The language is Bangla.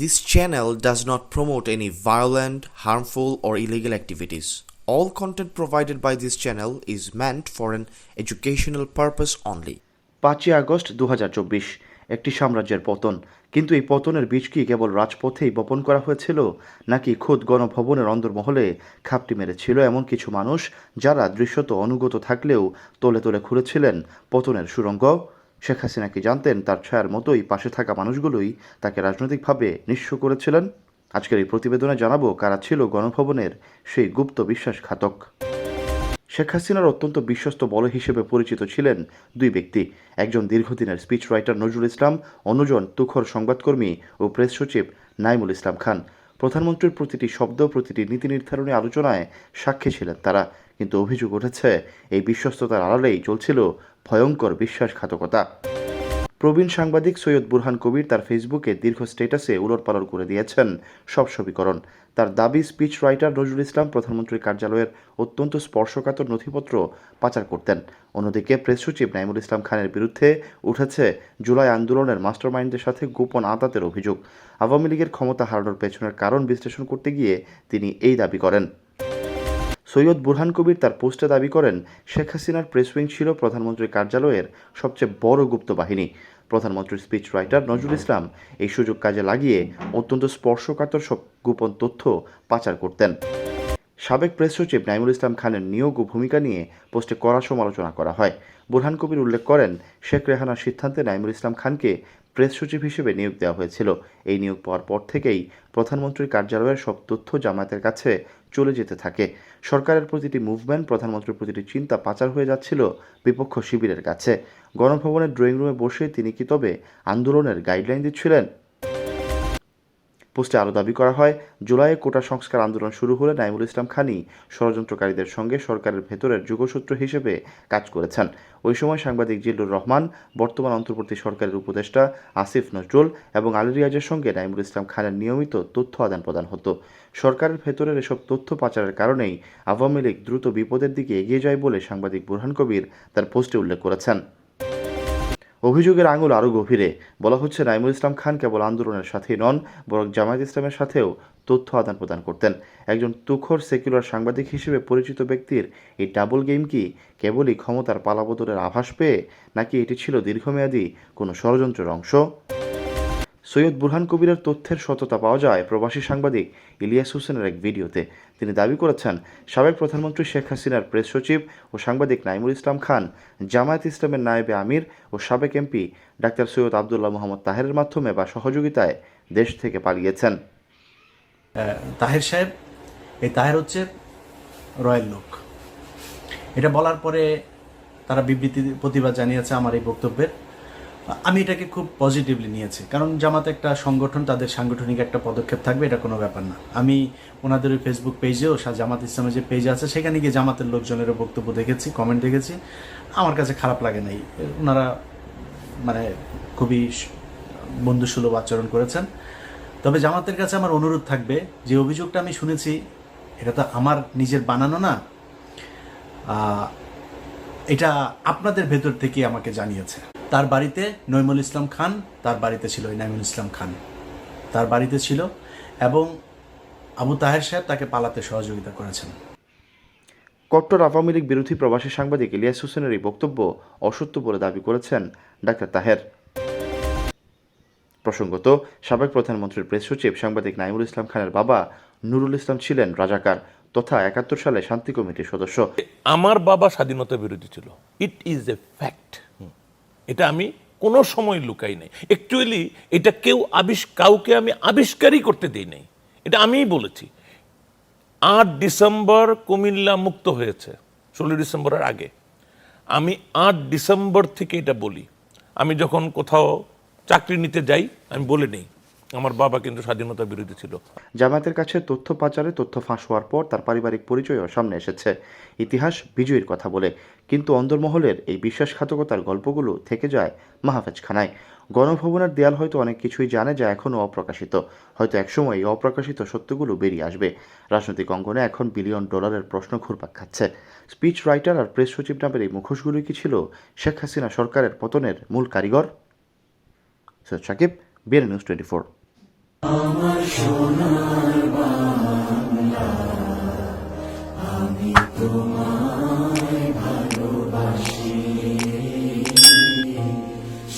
This channel does not promote any violent, harmful, or illegal activities. All content provided by this channel is meant for an educational purpose only. 5ই আগস্ট 2024 একটি সাম্রাজ্যের পতন। কিন্তু এই পতনের বীজ কি কেবল রাজপথেই বপন করা হয়েছিল, নাকি খোদ গণভবনের অন্দরমহলে খাপটি মেরেছিল এমন কিছু মানুষ, যারা দৃশ্যত অনুগত থাকলেও তলে তলে খুঁড়েছিলেন পতনের সুড়ঙ্গ? শেখ হাসিনা কি জানতেন তার ছায়ার মতোই পাশে থাকা মানুষগুলোই তাকে রাজনৈতিকভাবে নিঃস্ব করেছিলেন? আজকের এই প্রতিবেদনে জানাবো কারা ছিল গণভবনের সেই গুপ্ত বিশ্বাসঘাতক। শেখ হাসিনার অত্যন্ত বিশ্বস্ত বলয় হিসেবে পরিচিত ছিলেন দুই ব্যক্তি। একজন দীর্ঘদিনের স্পিচ রাইটার নজরুল ইসলাম, অন্যজন তুখোর সংবাদকর্মী ও প্রেস সচিব নাইমুল ইসলাম খান। প্রধানমন্ত্রীর প্রতিটি শব্দ, প্রতিটি নীতি নির্ধারণী আলোচনায় সাক্ষী ছিলেন তারা। কিন্তু অভিযোগ উঠেছে, এই বিশ্বস্ততার আড়ালেই চলছিল ভয়ঙ্কর বিশ্বাসঘাতকতা। প্রবীণ সাংবাদিক সৈয়দ বুরহান কবির তার ফেসবুকে দীর্ঘ স্ট্যাটাসে উলটপালট করে দিয়েছেন সব সমীকরণ। তার দাবি, স্পিচ রাইটার নজরুল ইসলাম প্রধানমন্ত্রীর কার্যালয়ের অত্যন্ত স্পর্শকাতর নথিপত্র পাচার করতেন। অন্যদিকে প্রেস সচিব নাইমুল ইসলাম খানের বিরুদ্ধে উঠেছে জুলাই আন্দোলনের মাস্টারমাইন্ডদের সাথে গোপন আঁতাতের অভিযোগ। আওয়ামী লীগের ক্ষমতা হারানোর পেছনের কারণ বিশ্লেষণ করতে গিয়ে তিনি এই দাবি করেন। সৈয়দ বুরহান কবির তার পোস্টে দাবি করেন, শেখ হাসিনার প্রেস উইং ছিল প্রধানমন্ত্রীর কার্যালয়ের সবচেয়ে বড় গুপ্ত বাহিনী। প্রধানমন্ত্রীর স্পিচ রাইটার নজরুল ইসলাম এই সুযোগ কাজে লাগিয়ে অত্যন্ত স্পর্শকাতর সব গোপন তথ্য পাচার করতেন। সাবেক প্রেস সচিব নাইমুল ইসলাম খানের নিয়োগ ও ভূমিকা নিয়ে পোস্টে কড়া সমালোচনা করা হয়। বুরহান কবির উল্লেখ করেন, শেখ রেহানার সিদ্ধান্তে নাইমুল ইসলাম খানকে প্রেস সচিব হিসেবে নিয়োগ দেওয়া হয়েছিল। এই নিয়োগ পাওয়ার পর থেকেই প্রধানমন্ত্রীর কার্যালয়ের সব তথ্য জামায়াতের কাছে চলে যেতে থাকে। সরকারের প্রতিটি মুভমেন্ট, প্রধানমন্ত্রীর প্রতিটি চিন্তা পাচার হয়ে যাচ্ছিল বিপক্ষ শিবিরের কাছে। গণভবনের ড্রয়িং রুমে বসে তিনি কি তবে আন্দোলনের গাইডলাইন দিচ্ছিলেন? পোস্টে আরও দাবি করা হয়, জুলাইয়ে কোটা সংস্কার আন্দোলন শুরু হলে নাইমুল ইসলাম খানই ষড়যন্ত্রকারীদের সঙ্গে সরকারের ভেতরের যোগসূত্র হিসেবে কাজ করেছেন। ওই সময় সাংবাদিক জিল্লুর রহমান, বর্তমান অন্তর্বর্তী সরকারের উপদেষ্টা আসিফ নজরুল এবং আলী রিয়াজের সঙ্গে নাইমুল ইসলাম খানের নিয়মিত তথ্য আদান প্রদান হতো। সরকারের ভেতরের এসব তথ্য পাচারের কারণেই আওয়ামী লীগ দ্রুত বিপদের দিকে এগিয়ে যায় বলে সাংবাদিক বুরহান কবির তার পোস্টে উল্লেখ করেছেন। অভিযোগের আঙুল আরও গভীরে। বলা হচ্ছে, নাইমুল ইসলাম খান কেবল আন্দোলনের সাথেই নন, বরং জামায়াত ইসলামের সাথেও তথ্য আদান প্রদান করতেন। একজন তুখোর সেকুলার সাংবাদিক হিসেবে পরিচিত ব্যক্তির এই ডাবল গেম কি কেবলই ক্ষমতার পালাবদলের আভাস পেয়ে, নাকি এটি ছিল দীর্ঘমেয়াদী কোনো ষড়যন্ত্রের অংশ? সৈয়দ বুরহান কবিরের তথ্যের সততা পাওয়া যায় প্রবাসী সাংবাদিক ইলিয়াস হোসেনের এক ভিডিওতে। তিনি দাবি করেছেন, সাবেক প্রধানমন্ত্রী শেখ হাসিনার প্রেস সচিব ও সাংবাদিক নাইমুল ইসলাম খান জামায়াত ইসলামের নায়েবে আমির ও সাবেক এমপি ডাক্তার সৈয়দ আবদুল্লাহ মোহাম্মদ তাহেরের মাধ্যমে বা সহযোগিতায় দেশ থেকে পালিয়েছেন। তাহের সাহেব, এই তাহের হচ্ছে রয়্যাল লোক। এটা বলার পরে তারা বিবৃতি প্রতিবাদ জানিয়েছে আমার এই বক্তব্যের। আমি এটাকে খুব পজিটিভলি নিয়েছি, কারণ জামাত একটা সংগঠন, তাদের সাংগঠনিক একটা পদক্ষেপ থাকবে, এটা কোনো ব্যাপার না। আমি ওনাদের ওই ফেসবুক পেজেও, জামাত ইসলামের যে পেজ আছে সেখানে গিয়ে জামাতের লোকজনেরও বক্তব্য দেখেছি, কমেন্ট দেখেছি। আমার কাছে খারাপ লাগে নাই। ওনারা মানে খুবই বন্ধুসুলভ আচরণ করেছেন। তবে জামাতের কাছে আমার অনুরোধ থাকবে, যে অভিযোগটা আমি শুনেছি এটা তো আমার নিজের বানানো না, এটা আপনাদের ভেতর থেকে আমাকে জানিয়েছে। তার বাড়িতে নইমুল ইসলাম খান, তার বাড়িতে ছিল নাইমুল ইসলাম খান, তার বাড়িতে ছিল, এবং আবু তাহের সাহেব তাকে পালাতে সহযোগিতা করেছেন। কট্টর আওয়ামী লীগ বিরোধী প্রবাসী সাংবাদিক ইলিয়াস হোসেনের এই বক্তব্য অসত্য বলে দাবি করেছেন ডাক্তার তাহের। প্রসঙ্গত, সাবেক প্রধানমন্ত্রীর প্রেস সচিব সাংবাদিক নাইমুল ইসলাম খানের বাবা নুরুল ইসলাম ছিলেন রাজাকার তথা ৭১ সালে শান্তি কমিটির সদস্য। আমার বাবা স্বাধীনতা বিরোধী ছিল, ইট ইজ এ ফ্যাক্ট। এটা আমি কোনো সময় লুকাই নাই। অ্যাকচুয়ালি এটা কাউকে আমি আবিষ্কারই করতে দিই নাই, এটা আমিই বলেছি। ৮ ডিসেম্বর কুমিল্লা মুক্ত হয়েছে, ১৬ ডিসেম্বরের আগে। আমি ৮ ডিসেম্বর থেকে এটা বলি। আমি যখন কোথাও চাকরি নিতে যাই আমি বলে নেই আমার বাবা কিন্তু স্বাধীনতা বিরোধী ছিল। জামায়াতের কাছে তথ্য পাচারে তথ্য ফাঁস হওয়ার পর তার পারিবারিক পরিচয়ও সামনে এসেছে, ইতিহাস বিজয়ীর কথা বলে। কিন্তু অন্দরমহলের এই বিশ্বাসঘাতকতার গল্পগুলো থেকে যায় মাহফেজখানায়। গণভবনের দেয়াল হয়তো অনেক কিছুই জানে যা এখনও অপ্রকাশিত। হয়তো একসময় এই অপ্রকাশিত সত্যগুলো বেরিয়ে আসবে। রাজনৈতিক অঙ্গনে এখন বিলিয়ন ডলারের প্রশ্ন ঘুরপাক খাচ্ছে। স্পিচ রাইটার আর প্রেস সচিব নামের এই মুখোশগুলোই কি ছিল শেখ হাসিনা সরকারের পতনের মূল কারিগর? Syed Sakib, BNN news 24। আমার সোনার বাংলা, আমি তোমায় ভালোবাসি।